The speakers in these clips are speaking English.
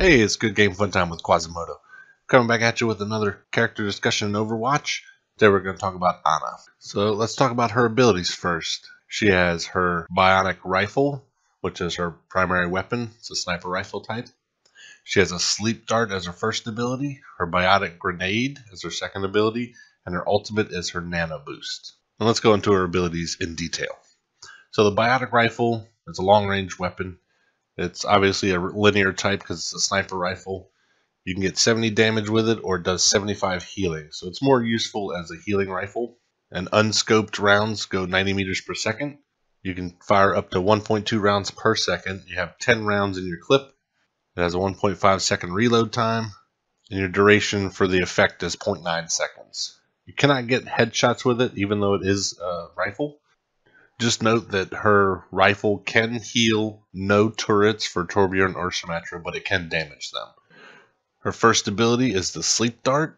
Hey, it's Good Game Fun Time with Quazimotoe. Coming back at you with another character discussion in Overwatch. Today we're going to talk about Ana. So let's talk about her abilities first. She has her Biotic Rifle, which is her primary weapon. It's a sniper rifle type. She has a Sleep Dart as her first ability, her Biotic Grenade as her second ability, and her ultimate is her Nano Boost. And let's go into her abilities in detail. So the Biotic Rifle is a long-range weapon. It's obviously a linear type because it's a sniper rifle. You can get 70 damage with it, or it does 75 healing. So it's more useful as a healing rifle. And unscoped rounds go 90 meters per second. You can fire up to 1.2 rounds per second. You have 10 rounds in your clip. It has a 1.5 second reload time. And your duration for the effect is 0.9 seconds. You cannot get headshots with it, even though it is a rifle. Just note that her rifle can heal no turrets for Torbjorn or Symmetra, but it can damage them. Her first ability is the Sleep Dart.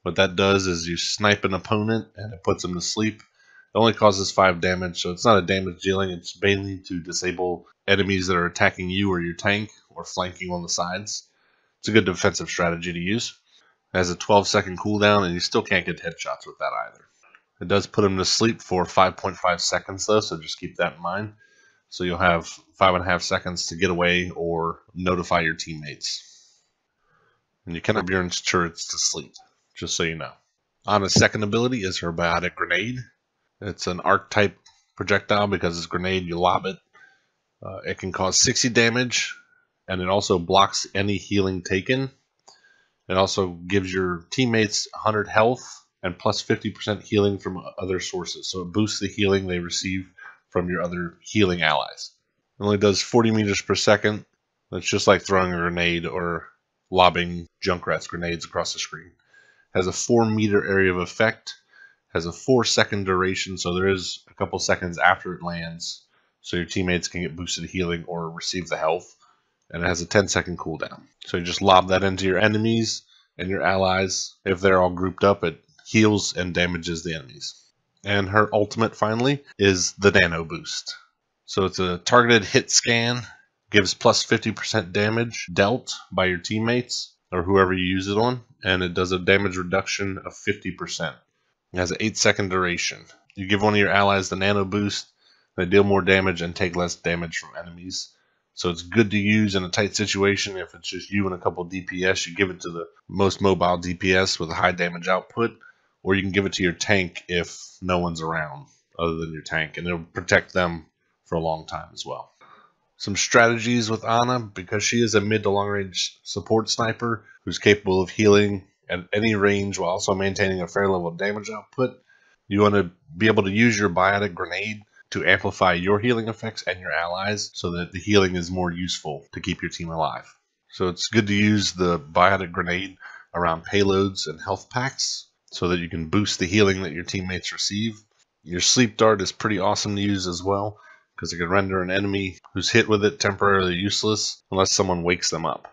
What that does is you snipe an opponent and it puts them to sleep. It only causes 5 damage, so it's not a damage dealing. It's mainly to disable enemies that are attacking you or your tank or flanking on the sides. It's a good defensive strategy to use. It has a 12-second cooldown, and you still can't get headshots with that either. It does put them to sleep for 5.5 seconds though, so just keep that in mind. So you'll have 5.5 seconds to get away or notify your teammates. And you cannot burn turrets to sleep, just so you know. Ana's second ability is her Biotic Grenade. It's an arc type projectile because it's a grenade, you lob it. It can cause 60 damage, and it also blocks any healing taken. It also gives your teammates 100 health and plus 50% healing from other sources. So it boosts the healing they receive from your other healing allies. It only does 40 meters per second. It's just like throwing a grenade or lobbing Junkrat's grenades across the screen. Has a 4-meter area of effect. Has a 4-second duration, so there is a couple seconds after it lands, so your teammates can get boosted healing or receive the health. And it has a 10-second cooldown. So you just lob that into your enemies and your allies. If they're all grouped up, it heals and damages the enemies. And her ultimate, finally, is the Nano Boost. So it's a targeted hit scan, gives plus 50% damage dealt by your teammates or whoever you use it on, and it does a damage reduction of 50%. It has an 8-second duration. You give one of your allies the Nano Boost, they deal more damage and take less damage from enemies. So it's good to use in a tight situation. If it's just you and a couple DPS, you give it to the most mobile DPS with a high damage output, or you can give it to your tank if no one's around other than your tank, and it'll protect them for a long time as well. Some strategies with Ana, because she is a mid to long range support sniper who's capable of healing at any range while also maintaining a fair level of damage output. You want to be able to use your Biotic Grenade to amplify your healing effects and your allies so that the healing is more useful to keep your team alive. So it's good to use the Biotic Grenade around payloads and health packs so that you can boost the healing that your teammates receive. Your Sleep Dart is pretty awesome to use as well because it can render an enemy who's hit with it temporarily useless unless someone wakes them up.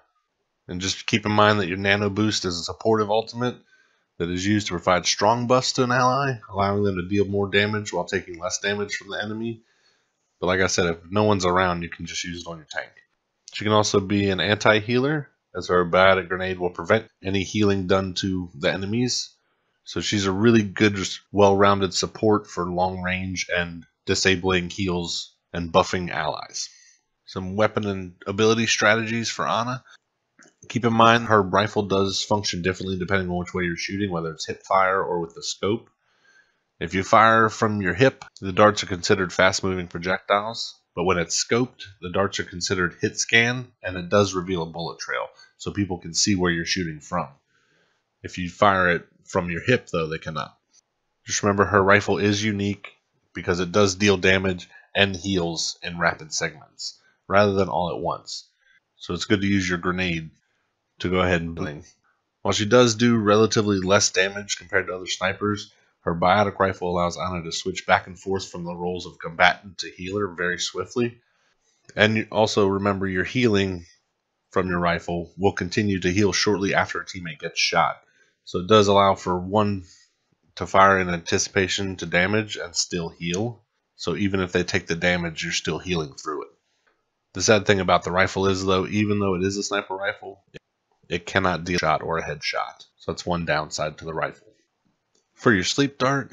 And just keep in mind that your Nano Boost is a supportive ultimate that is used to provide strong buffs to an ally, allowing them to deal more damage while taking less damage from the enemy. But like I said, if no one's around, you can just use it on your tank. She can also be an anti-healer, as her Biotic Grenade will prevent any healing done to the enemies. So she's a really good, well-rounded support for long range and disabling heals and buffing allies. Some weapon and ability strategies for Ana. Keep in mind her rifle does function differently depending on which way you're shooting, whether it's hip fire or with the scope. If you fire from your hip, the darts are considered fast-moving projectiles, but when it's scoped, the darts are considered hit scan, and it does reveal a bullet trail, so people can see where you're shooting from. If you fire it from your hip, though, they cannot. Just remember her rifle is unique because it does deal damage and heals in rapid segments, rather than all at once. So it's good to use your grenade to go ahead and bling. While she does do relatively less damage compared to other snipers, her Biotic Rifle allows Ana to switch back and forth from the roles of combatant to healer very swiftly. And you also remember your healing from your rifle will continue to heal shortly after a teammate gets shot. So it does allow for one to fire in anticipation to damage and still heal. So even if they take the damage, you're still healing through it. The sad thing about the rifle is, though, even though it is a sniper rifle, it cannot deal a shot or a headshot. So that's one downside to the rifle. For your sleep dart,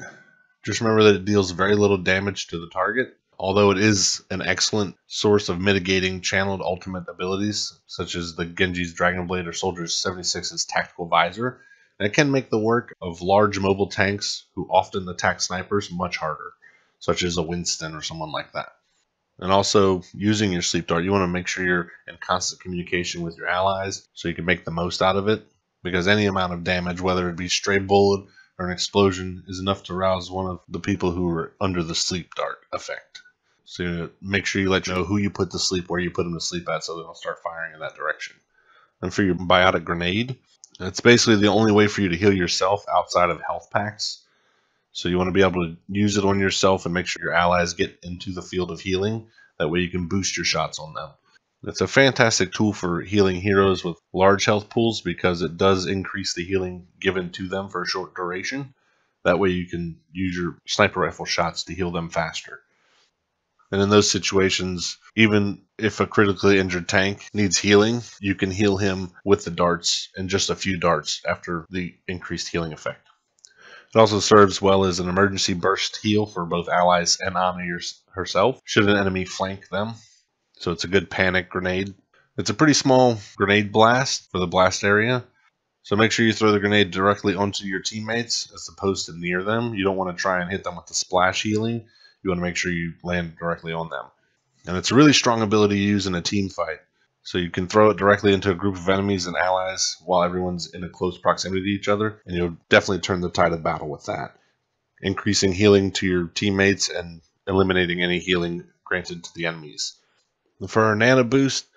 just remember that it deals very little damage to the target, although it is an excellent source of mitigating channeled ultimate abilities, such as the Genji's Dragon Blade or Soldier 76's Tactical Visor, and it can make the work of large mobile tanks who often attack snipers much harder, such as a Winston or someone like that. And also, using your sleep dart, you want to make sure you're in constant communication with your allies so you can make the most out of it, because any amount of damage, whether it be stray bullet or an explosion, is enough to rouse one of the people who are under the sleep dart effect. So you make sure you let you know who you put to sleep, where you put them to sleep at, so they don't start firing in that direction. And for your Biotic Grenade, it's basically the only way for you to heal yourself outside of health packs. So you want to be able to use it on yourself and make sure your allies get into the field of healing. That way you can boost your shots on them. It's a fantastic tool for healing heroes with large health pools because it does increase the healing given to them for a short duration. That way you can use your sniper rifle shots to heal them faster. And in those situations, even if a critically injured tank needs healing, you can heal him with the darts in just a few darts after the increased healing effect. It also serves well as an emergency burst heal for both allies and Ana herself, should an enemy flank them. So it's a good panic grenade. It's a pretty small grenade blast for the blast area, so make sure you throw the grenade directly onto your teammates as opposed to near them. You don't want to try and hit them with the splash healing. You want to make sure you land directly on them. And it's a really strong ability to use in a team fight. So you can throw it directly into a group of enemies and allies while everyone's in a close proximity to each other, and you'll definitely turn the tide of battle with that, increasing healing to your teammates and eliminating any healing granted to the enemies. For our Nano Boost,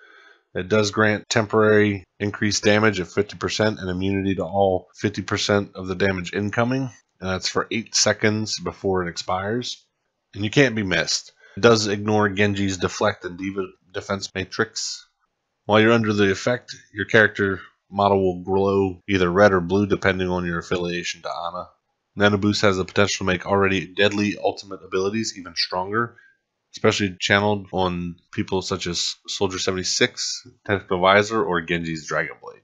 it does grant temporary increased damage of 50% and immunity to all 50% of the damage incoming, and that's for 8 seconds before it expires. And you can't be missed. It does ignore Genji's Deflect and Diva defense matrix. While you're under the effect, your character model will glow either red or blue depending on your affiliation to Ana. Nano Boost has the potential to make already deadly ultimate abilities even stronger, especially channeled on people such as Soldier 76, Tactical Visor, or Genji's Dragon Blade.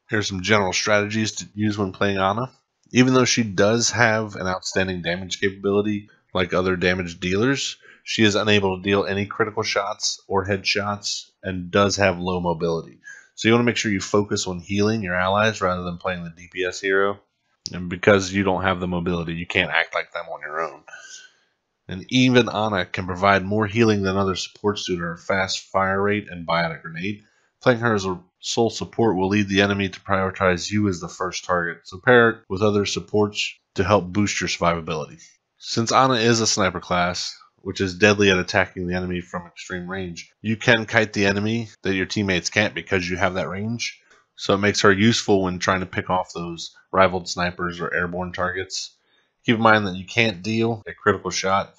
Here are some general strategies to use when playing Ana. Even though she does have an outstanding damage capability like other damage dealers, she is unable to deal any critical shots or headshots and does have low mobility. So you want to make sure you focus on healing your allies rather than playing the DPS hero. And because you don't have the mobility, you can't act like them on your own. And even Ana can provide more healing than other supports due to her fast fire rate and Biotic Grenade. Playing her as a sole support will lead the enemy to prioritize you as the first target, so pair it with other supports to help boost your survivability. Since Ana is a sniper class, which is deadly at attacking the enemy from extreme range, you can kite the enemy that your teammates can't because you have that range. So it makes her useful when trying to pick off those rivaled snipers or airborne targets. Keep in mind that you can't deal a critical shot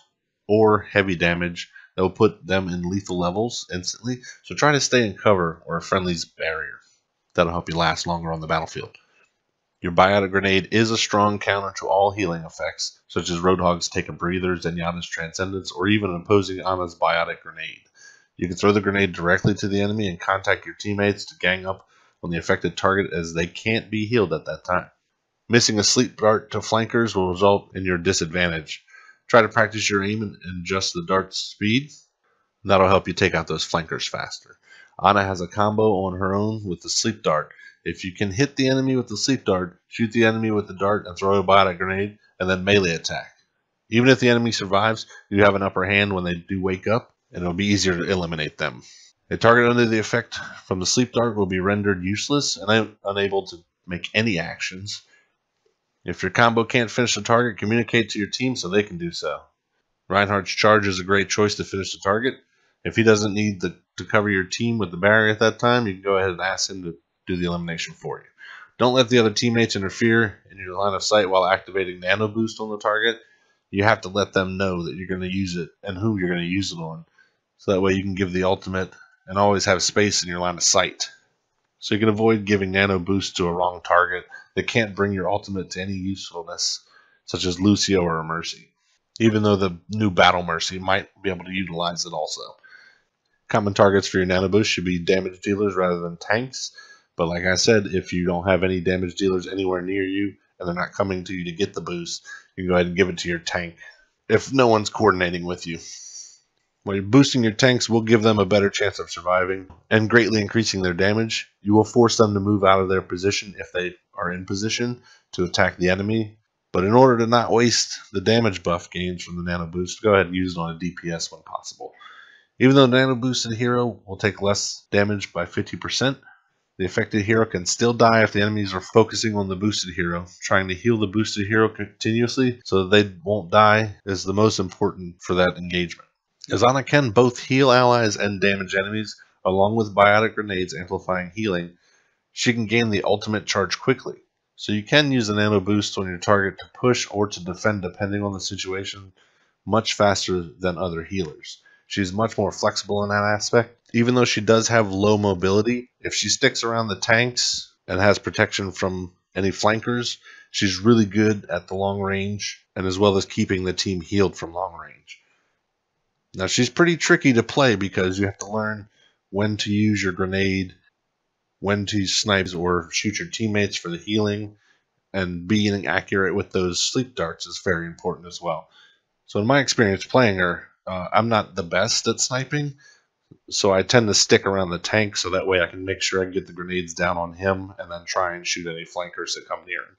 or heavy damage that will put them in lethal levels instantly, so try to stay in cover or a friendly's barrier. That'll help you last longer on the battlefield. Your Biotic Grenade is a strong counter to all healing effects, such as Roadhog's Take a Breather, Zenyatta's Transcendence, or even opposing Ana's Biotic Grenade. You can throw the grenade directly to the enemy and contact your teammates to gang up on the affected target as they can't be healed at that time. Missing a sleep dart to flankers will result in your disadvantage. Try to practice your aim and adjust the dart's speed. That'll help you take out those flankers faster. Ana has a combo on her own with the sleep dart. If you can hit the enemy with the sleep dart, shoot the enemy with the dart and throw a Biotic Grenade, and then melee attack. Even if the enemy survives, you have an upper hand when they do wake up, and it'll be easier to eliminate them. A target under the effect from the sleep dart will be rendered useless and unable to make any actions. If your combo can't finish the target, communicate to your team so they can do so. Reinhardt's charge is a great choice to finish the target. If he doesn't need to cover your team with the barrier at that time, you can go ahead and ask him to do the elimination for you. Don't let the other teammates interfere in your line of sight while activating Nano Boost on the target. You have to let them know that you're going to use it and who you're going to use it on. So that way you can give the ultimate and always have space in your line of sight. So you can avoid giving Nano Boost to a wrong target that can't bring your ultimate to any usefulness, such as Lucio or a Mercy, even though the new Battle Mercy might be able to utilize it also. Common targets for your Nano Boost should be damage dealers rather than tanks. But like I said, if you don't have any damage dealers anywhere near you and they're not coming to you to get the boost, you can go ahead and give it to your tank if no one's coordinating with you. While you're boosting your tanks will give them a better chance of surviving and greatly increasing their damage. You will force them to move out of their position if they are in position to attack the enemy. But in order to not waste the damage buff gains from the Nano Boost, go ahead and use it on a DPS when possible. Even though the Nano Boosted hero will take less damage by 50%, the affected hero can still die if the enemies are focusing on the boosted hero. Trying to heal the boosted hero continuously so that they won't die is the most important for that engagement. As Ana can both heal allies and damage enemies, along with Biotic Grenades amplifying healing, she can gain the ultimate charge quickly. So you can use the Nano Boost on your target to push or to defend depending on the situation much faster than other healers. She's much more flexible in that aspect. Even though she does have low mobility, if she sticks around the tanks and has protection from any flankers, she's really good at the long range and as well as keeping the team healed from long range. Now she's pretty tricky to play because you have to learn when to use your grenade, when to snipe or shoot your teammates for the healing, and being accurate with those sleep darts is very important as well. So in my experience playing her, I'm not the best at sniping, so I tend to stick around the tank so that way I can make sure I can get the grenades down on him and then try and shoot any flankers that come near him.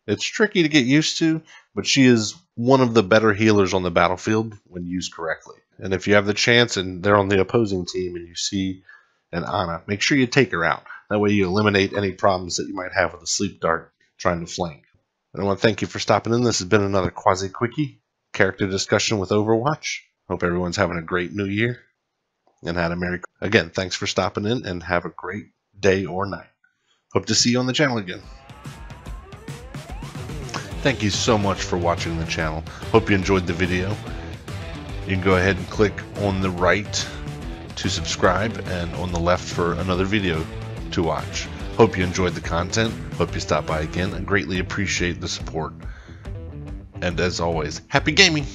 It's tricky to get used to, but she is one of the better healers on the battlefield when used correctly. And if you have the chance and they're on the opposing team and you see an Ana, make sure you take her out. That way you eliminate any problems that you might have with a sleep dart trying to flank. And I want to thank you for stopping in. This has been another Quasi Quickie character discussion with Overwatch. Hope everyone's having a great new year and had a Merry Christmas. Again, thanks for stopping in and have a great day or night. Hope to see you on the channel again. Thank you so much for watching the channel. Hope you enjoyed the video. You can go ahead and click on the right to subscribe and on the left for another video to watch. Hope you enjoyed the content. Hope you stop by again. I greatly appreciate the support. And as always, happy gaming!